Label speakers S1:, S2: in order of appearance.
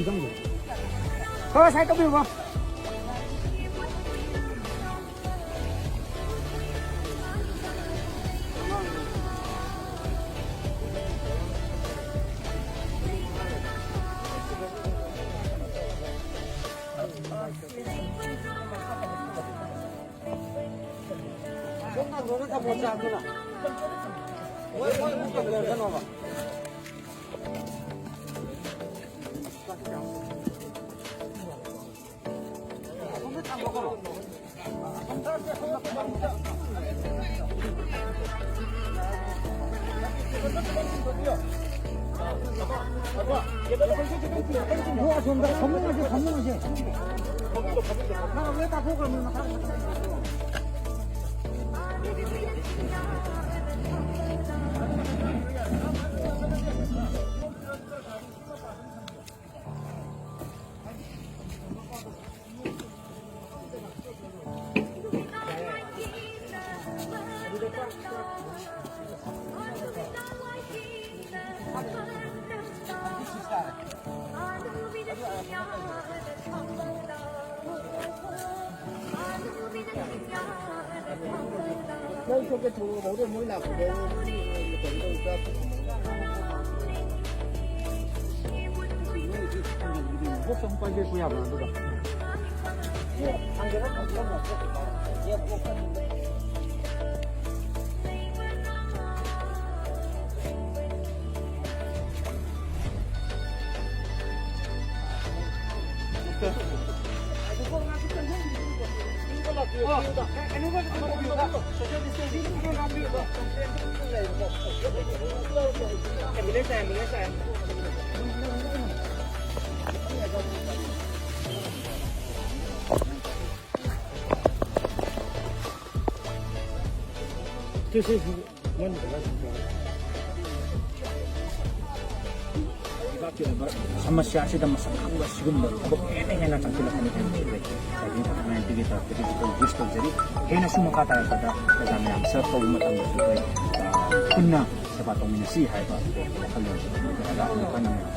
S1: 정도. 그거 살까 비고. 너는 다 못지 않구나. 왜 묶어 그래 봐. 뭐가 좋은다? 건너가시, 건너가시. 나 왜다 보고 그러면 저게 저 오래 몰라 그래. 복성 빨리 구야 봐. 예, 한개가 같이 먹어. 예, 복성. sama si Asyid dan masak aku sigum ber aku enak nak cakap kami kami cakap jadi nanti kita gusto jadi kena semua kata dalam yang serta umat anda supaya kena sepatong minasi hai pak kalau ada apa namanya